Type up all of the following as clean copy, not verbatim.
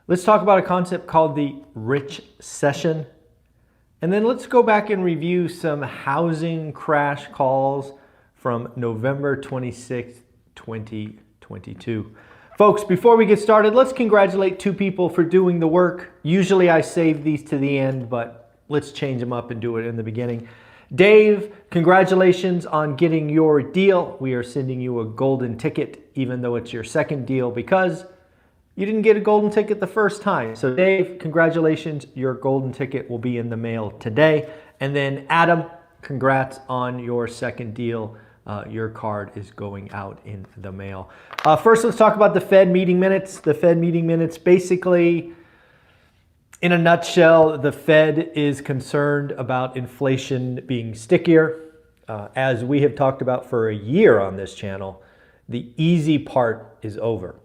Let's talk about a concept called the rich-cession. And then let's go back and review some housing crash calls from November 26th, 2022. Folks, before we get started, let's congratulate two people for doing the work. Usually I save these to the end, but let's change them up and do it in the beginning. Dave, congratulations on getting your deal. We are sending you a golden ticket, even though it's your second deal, because you didn't get a golden ticket the first time. So Dave, congratulations. Your golden ticket will be in the mail today. And then Adam, congrats on your second deal. Your card is going out in the mail. First, let's talk about the Fed meeting minutes. The Fed meeting minutes, basically, in a nutshell, the Fed is concerned about inflation being stickier. As we have talked about for a year on this channel, the easy part is over.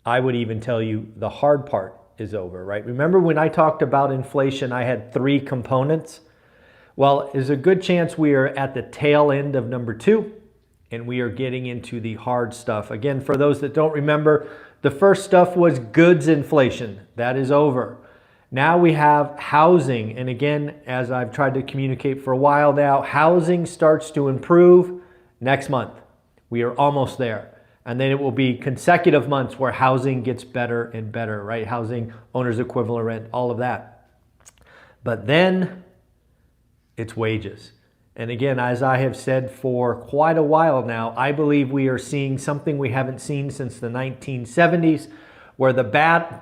I would even tell you the hard part is over, right? Remember when I talked about inflation, I had three components? Well, there's a good chance we are at the tail end of number two, and we are getting into the hard stuff. Again, for those that don't remember, the first stuff was goods inflation. That is over. Now we have housing. And again, as I've tried to communicate for a while now, housing starts to improve next month. We are almost there. And then it will be consecutive months where housing gets better and better, right? Housing, owner's equivalent rent, all of that. But then it's wages. And again, as I have said for quite a while now, I believe we are seeing something we haven't seen since the 1970s, where the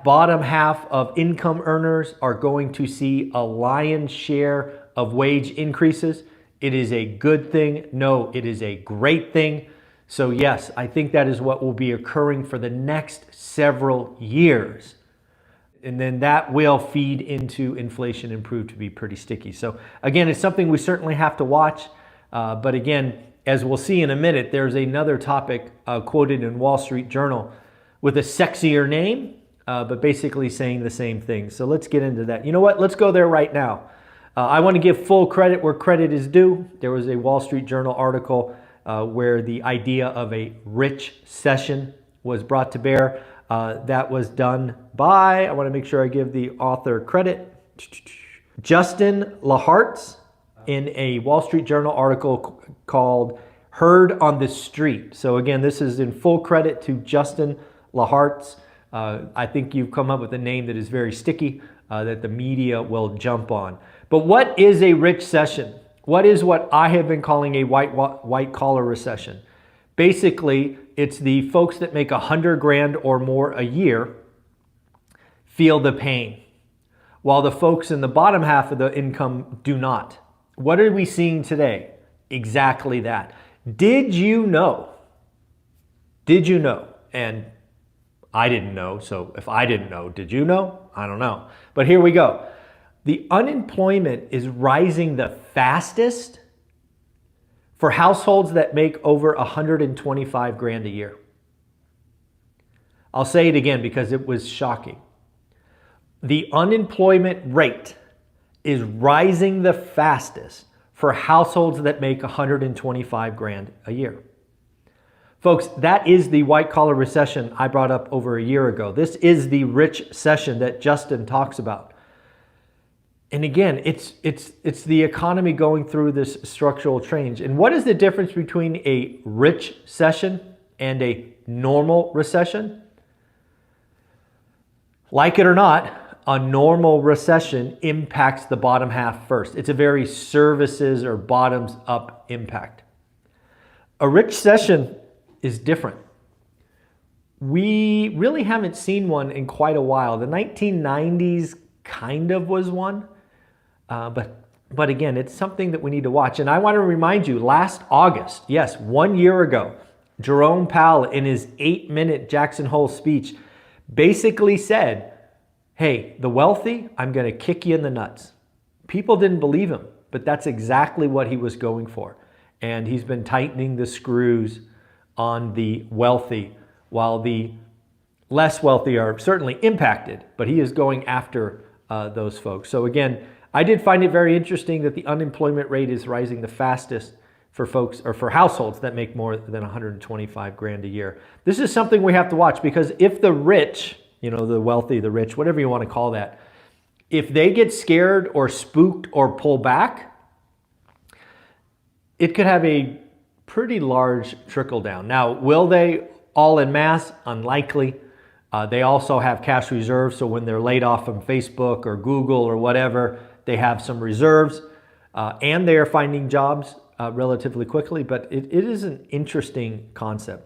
bottom half of income earners are going to see a lion's share of wage increases. It is a good thing. No, it is a great thing. So yes, I think that is what will be occurring for the next several years. And then that will feed into inflation and prove to be pretty sticky. So again, it's something we certainly have to watch. But again, as we'll see in a minute, there's another topic quoted in Wall Street Journal with a sexier name, but basically saying the same thing. So let's get into that. You know what? Let's go there right now. I want to give full credit where credit is due. There was a Wall Street Journal article where the idea of a rich-cession was brought to bear. That was done by, I want to make sure I give the author credit, Justin Lahartz, in a Wall Street Journal article called Heard on the Street. So again, this is in full credit to Justin Lahartz. I think you've come up with a name that is very sticky, that the media will jump on. But what is a rich-cession? What is what I have been calling a white-collar recession? Basically, it's the folks that make 100 grand or more a year feel the pain, while the folks in the bottom half of the income do not. What are we seeing today? Exactly that. Did you know? Did you know? And I didn't know, so if I didn't know, did you know? I don't know. But here we go. The unemployment is rising the fastest for households that make over 125 grand a year. I'll say it again because it was shocking. The unemployment rate is rising the fastest for households that make 125 grand a year. Folks, that is the white-collar recession I brought up over a year ago. This is the rich-cession that Justin talks about. And again, it's the economy going through this structural change. And what is the difference between a rich-cession and a normal recession? Like it or not, a normal recession impacts the bottom half first. It's a very services or bottoms-up impact. A rich-cession is different. We really haven't seen one in quite a while. The 1990s kind of was one. But again, it's something that we need to watch. And I want to remind you, last August, yes, 1 year ago, Jerome Powell, in his 8-minute Jackson Hole speech, basically said, hey, the wealthy, I'm going to kick you in the nuts. People didn't believe him, but that's exactly what he was going for. And he's been tightening the screws on the wealthy, while the less wealthy are certainly impacted, but he is going after those folks. So again, I did find it very interesting that the unemployment rate is rising the fastest for folks or for households that make more than 125 grand a year. This is something we have to watch, because if the rich, you know, the wealthy, the rich, whatever you want to call that. If they get scared or spooked or pull back, it could have a pretty large trickle down. Now, will they all en masse? Unlikely. They also have cash reserves, so when they're laid off from Facebook or Google or whatever, they have some reserves, and they are finding jobs relatively quickly, but it is an interesting concept.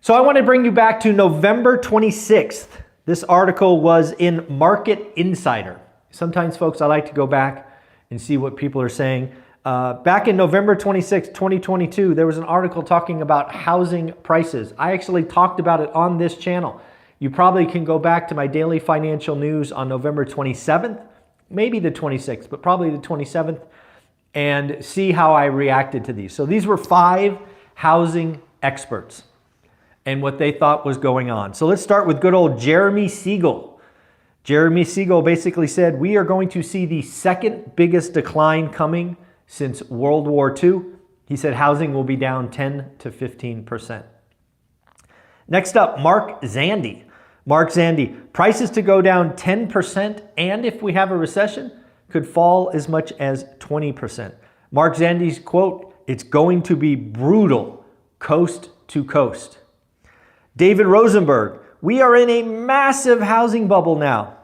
So I want to bring you back to November 26th. This article was in Market Insider. Sometimes, folks, I like to go back and see what people are saying. Back in November 26, 2022, there was an article talking about housing prices. I actually talked about it on this channel. You probably can go back to my daily financial news on November 27th, maybe the 26th, but probably the 27th, and see how I reacted to these. So these were 5 housing experts and what they thought was going on. So let's start with good old Jeremy Siegel. Jeremy Siegel basically said, we are going to see the second biggest decline coming since World War II. He said housing will be down 10 to 15%. Next up, Mark Zandi. Mark Zandi, prices to go down 10%, and if we have a recession, could fall as much as 20%. Mark Zandi's quote, it's going to be brutal, coast to coast. David Rosenberg, we are in a massive housing bubble now.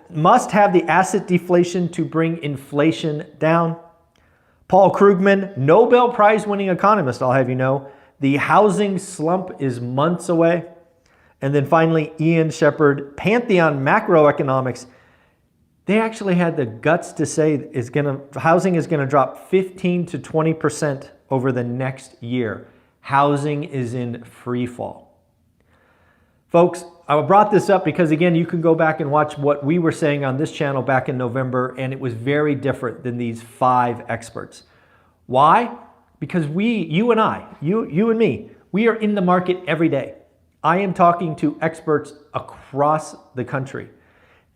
Must have the asset deflation to bring inflation down. Paul Krugman, Nobel Prize winning economist, I'll have you know, the housing slump is months away. And then finally, Ian Shepard, Pantheon Macroeconomics. They actually had the guts to say housing is going to drop 15 to 20% over the next year. Housing is in free fall. Folks, I brought this up because, again, you can go back and watch what we were saying on this channel back in November, and it was very different than these 5 experts. Why? Because you and me, we are in the market every day. I am talking to experts across the country.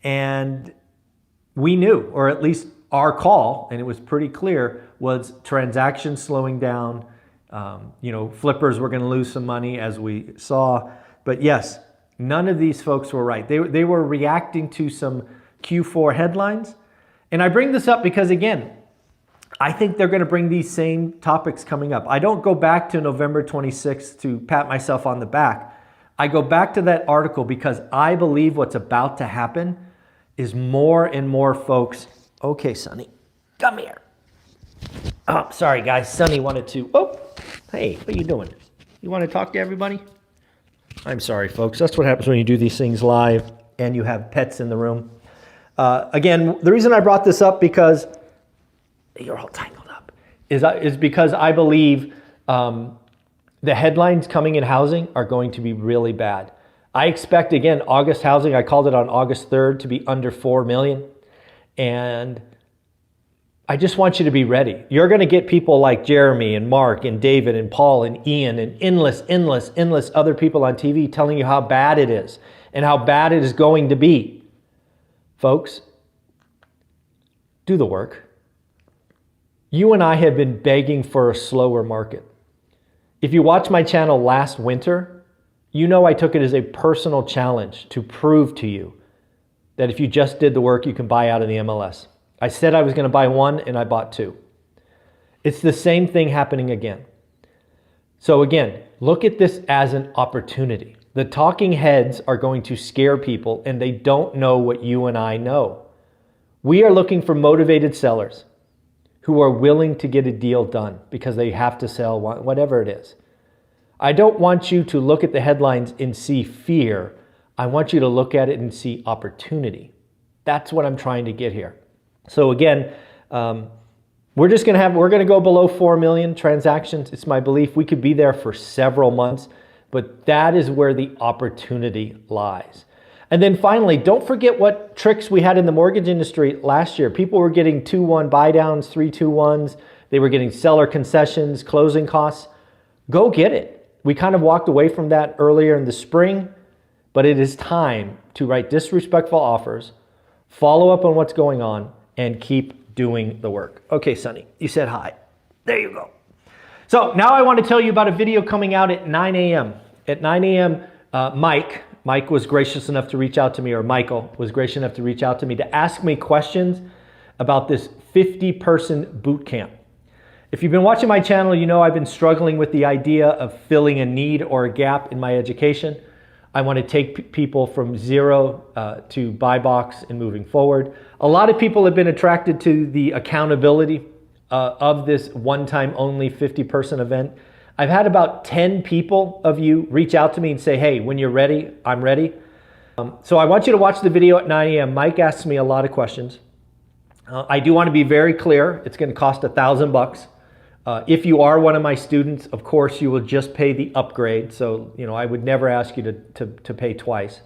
And we knew, or at least our call, and it was pretty clear, was transactions slowing down. Flippers were going to lose some money, as we saw. But yes, none of these folks were right. They were reacting to some Q4 headlines. And I bring this up because, again, I think they're going to bring these same topics coming up. I don't go back to November 26th to pat myself on the back. I go back to that article because I believe what's about to happen is more and more folks. Okay, Sonny, come here. Oh, sorry, guys. Sonny wanted to. Oh, hey, what are you doing? You want to talk to everybody? I'm sorry, folks. That's what happens when you do these things live and you have pets in the room. Again, the reason I brought this up because you're all tangled up is because I believe the headlines coming in housing are going to be really bad. I expect, again, August housing, I called it on August 3rd, to be under 4 million. And I just want you to be ready. You're going to get people like Jeremy and Mark and David and Paul and Ian and endless other people on TV telling you how bad it is and how bad it is going to be. Folks, do the work. You and I have been begging for a slower market. If you watched my channel last winter, you know I took it as a personal challenge to prove to you that if you just did the work, you can buy out of the MLS. I said I was going to buy 1 and I bought 2. It's the same thing happening again. So again, look at this as an opportunity. The talking heads are going to scare people and they don't know what you and I know. We are looking for motivated sellers who are willing to get a deal done because they have to sell whatever it is. I don't want you to look at the headlines and see fear. I want you to look at it and see opportunity. That's what I'm trying to get here. So again, we're going to go below 4 million transactions. It's my belief we could be there for several months, but that is where the opportunity lies. And then finally, don't forget what tricks we had in the mortgage industry last year. People were getting 2-1 buy downs, 3-2-1s. They were getting seller concessions, closing costs. Go get it. We kind of walked away from that earlier in the spring, but it is time to write disrespectful offers, follow up on what's going on, and keep doing the work. Okay, Sonny, you said hi. There you go. So now I want to tell you about a video coming out at 9 a.m. At 9 a.m., Mike, Mike was gracious enough to reach out to me, or Michael was gracious enough to reach out to me to ask me questions about this 50-person boot camp. If you've been watching my channel, you know I've been struggling with the idea of filling a need or a gap in my education. I want to take people from zero to buy box and moving forward. A lot of people have been attracted to the accountability of this one-time only 50-person event. I've had about 10 people of you reach out to me and say, hey, when you're ready, I'm ready. So I want you to watch the video at 9 a.m. Mike asks me a lot of questions. I do want to be very clear. It's going to cost $1,000. If you are one of my students, of course, you will just pay the upgrade. So, I would never ask you to pay twice.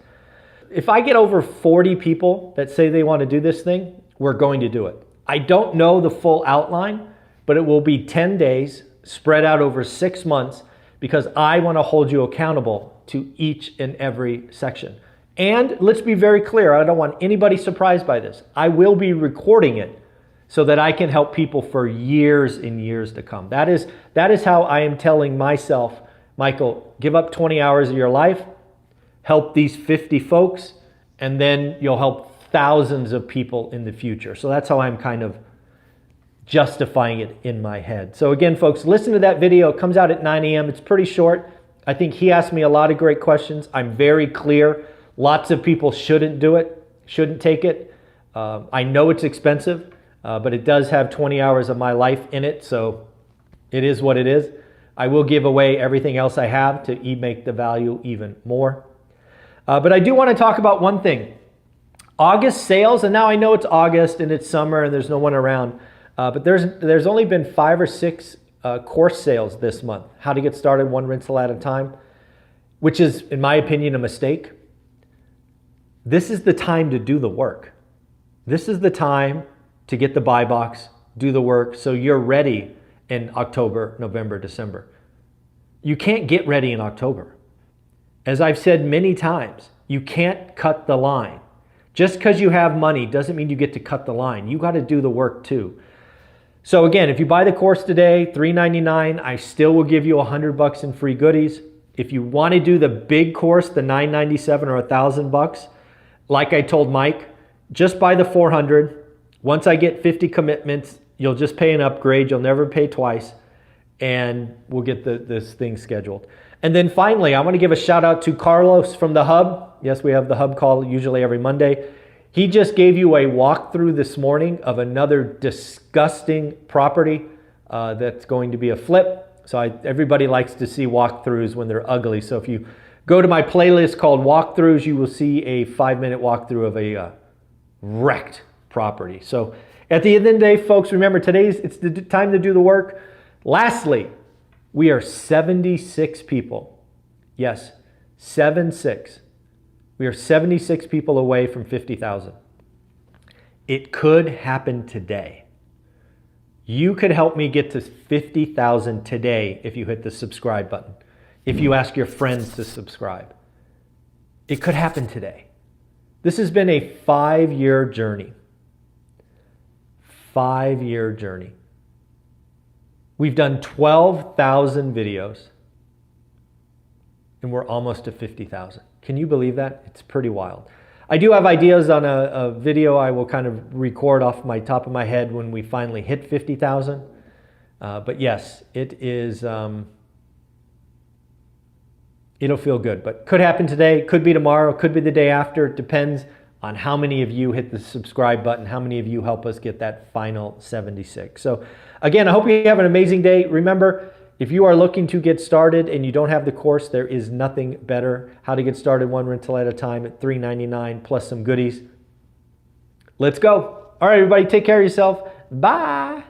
If I get over 40 people that say they want to do this thing, we're going to do it. I don't know the full outline, but it will be 10 days spread out over 6 months because I want to hold you accountable to each and every section. And let's be very clear, I don't want anybody surprised by this. I will be recording it so that I can help people for years and years to come. That is how I am telling myself, Michael, give up 20 hours of your life, help these 50 folks, and then you'll help thousands of people in the future. So that's how I'm kind of justifying it in my head. So again, folks, listen to that video. It comes out at 9 a.m. It's pretty short. I think he asked me a lot of great questions. I'm very clear. Lots of people shouldn't do it, shouldn't take it. I know it's expensive. But it does have 20 hours of my life in it, so it is what it is. I will give away everything else I have to make the value even more. But I do want to talk about one thing. August sales, and now I know it's August and it's summer and there's no one around, but there's only been 5 or 6 course sales this month. How to get started one rental at a time, which is, in my opinion, a mistake. This is the time to do the work. This is the time to get the buy box, do the work, so you're ready in October, November, December. You can't get ready in October. As I've said many times, you can't cut the line. Just because you have money doesn't mean you get to cut the line. You got to do the work too. So again, if you buy the course today, $399, I still will give you $100 in free goodies. If you want to do the big course, the $997 or $1,000, like I told Mike, just buy the 400. Once I get 50 commitments, you'll just pay an upgrade. You'll never pay twice, and we'll get this thing scheduled. And then finally, I want to give a shout out to Carlos from the Hub. Yes, we have the Hub call usually every Monday. He just gave you a walkthrough this morning of another disgusting property that's going to be a flip. So everybody likes to see walkthroughs when they're ugly. So if you go to my playlist called Walkthroughs, you will see a 5-minute walkthrough of a wrecked property. So at the end of the day, folks, remember it's the time to do the work. Lastly, we are 76 people. Yes, 76. We are 76 people away from 50,000. It could happen today. You could help me get to 50,000 today if you hit the subscribe button. If you ask your friends to subscribe. It could happen today. This has been a 5-year journey. 5-year journey. We've done 12,000 videos and we're almost to 50,000. Can you believe that? It's pretty wild. I do have ideas on a video I will kind of record off my top of my head when we finally hit 50,000. But yes, it is, it'll feel good, but could happen today, could be tomorrow, could be the day after. It depends on how many of you hit the subscribe button, how many of you help us get that final 76. So again, I hope you have an amazing day. Remember, if you are looking to get started and you don't have the course, there is nothing better. How to get started one rental at a time at $399 plus some goodies. Let's go. All right, everybody, take care of yourself. Bye.